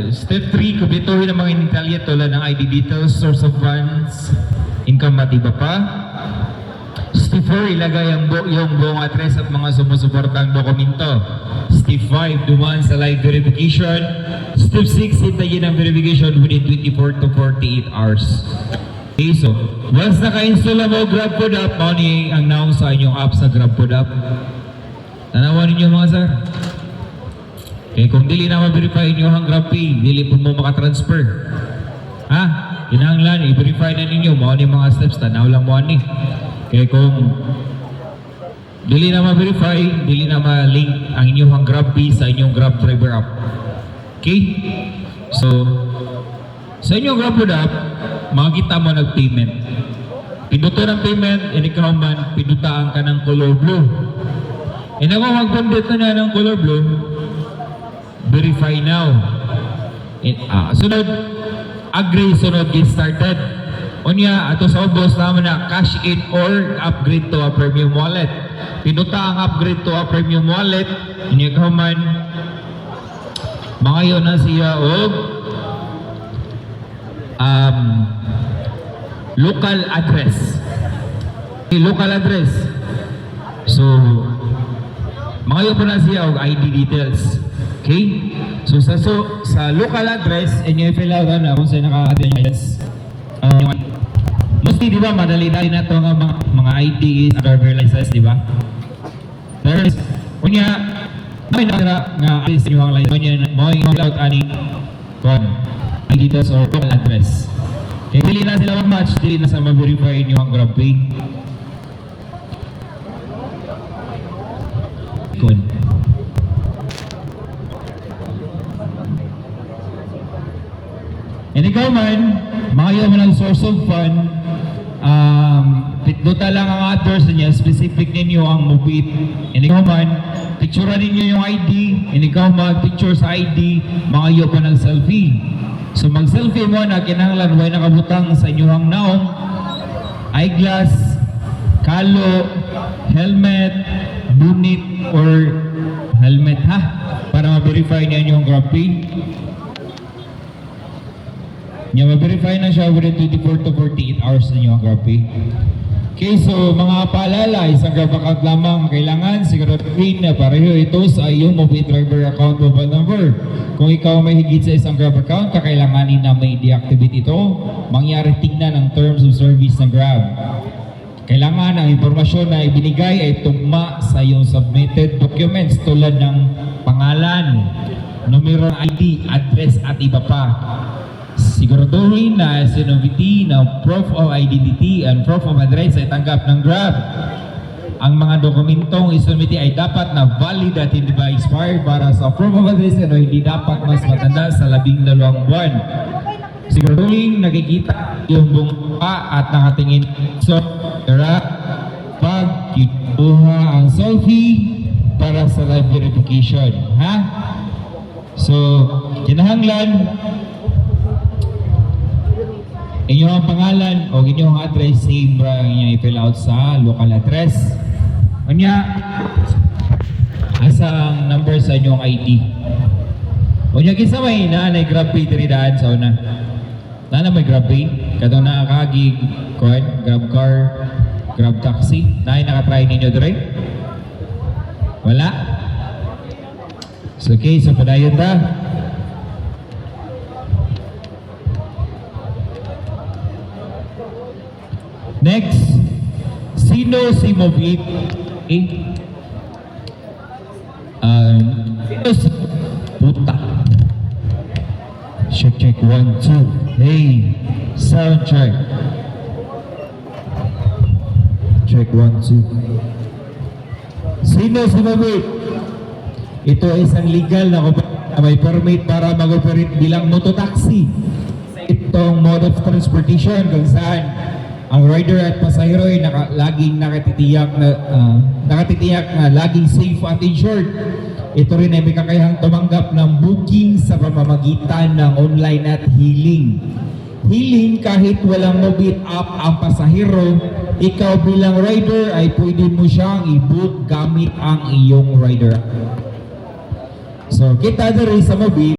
Step 3, kumpletuhin ang mga initalya tulad ng ID details, source of funds, income matiba pa. Step 4, ilagay yung buong address at mga sumusuportang dokumento. Step 5, dumaan sa live verification. Step 6, hintayin ang verification within 24 to 48 hours. Okay, so once naka-install mo GrabFood app, mauni ang naong sa inyong app sa GrabFood app. Tanawan ninyo mga sir. Okay, kung dili na ma-verify inyo ang GrabPay, dili po mo makatransfer. Ha? Kinahanglan, i-verify na ninyo, mauni mga steps, tanaw lang mo ani. Kaya kung dili na ma-verify, dili na ma-link ang inyong GrabPay sa inyong Grab driver app. Okay? So, sa inyong GrabFood app, makikita mo nag-payment. Pinuto ng payment, ikaw man, pinutaan ka ng color blue. And ako mag-pundit na ng color blue, verify now. Sunod, agree, sunod, get started. Unya, ato sa ubos naman na cash in or upgrade to a premium wallet. Pinuta ang upgrade to a premium wallet, unya ikaw man, mga yun na siya o local address. Local address. So, mga yun po na siya o ID details. Okay? So, sa local address, inyo i-fill out na kung saan naka-address. Mostly, di ba, madali-dali na ito ang mga ID, driver license, di ba? Pero, kunya, may nakira nga alis nyo ang license, mo yung fill out aning ID details or local address. Kaya dili na sila mag-match, dili na sa ma-verify nyo ang GrabPay. And ikaw man, makayaw mo ng source of fund, pitduta lang ang address niya, specific ninyo ang mubit. And ikaw man, picture ninyo yung ID, and ikaw man, picture sa ID, makayaw pa ng selfie. So mag-selfie mo na kinahanglan way nakabutang sa inyong naong, eyeglass, kalo, helmet, bunit, or helmet ha, para ma-verify niya yung GrabPay. Niya ma-verify na siya within 24 to 48 hours na yung GrabPay. Okay, so mga paalala, isang Grab account lamang kailangan siguraduhin na pareho ito sa iyong mobile driver account mobile number. Kung ikaw may higit sa isang Grab account, kakailanganin na may deactivate ito, mangyari tignan ang terms of service ng Grab. Kailangan ang impormasyon na ibinigay ay tugma sa iyong submitted documents tulad ng pangalan, numero ng ID, address at iba pa. Siguraduhin na SNOVT na proof of identity and proof of address ay tanggap ng Grab. Ang mga dokumentong SNOVT ay dapat na valid at hindi ba expired para sa proof of address ay hindi dapat mas matanda sa 12 buwan. Siguraduhin nakikita yung bungka at nakatingin so pag kinuha ang selfie para sa live verification. Ha? So, kinahanglan inyong pangalan o inyong address, same ra inyong i-fill out sa local address. Unya, asa ang number sa inyong ID. Unya, kinsa may naanay GrabPay diri daan sa una. Naana may GrabPay? Kadto na kagig, Grab car, Grab taxi. Naay nakatry ninyo diri? Wala? So, okay, so padayon ta. Next, sino si Mobit? Sino si puta? Check 1, 2. Hey, sound check. Check 1, 2. Sino si Mobit? Ito ay isang legal na may permit para mag-operate bilang mototaxi. Itong mode of transportation kung saan ang rider at pasahero ay laging nakatitiyak na laging safe at insured. Ito rin ay may kakayahang tumanggap ng booking sa pamamagitan ng online at hailing. Hailing kahit walang Mobit app ang pasahero, ikaw bilang rider ay pwede mo siyang i-book gamit ang iyong rider. So, kita diri sa movie,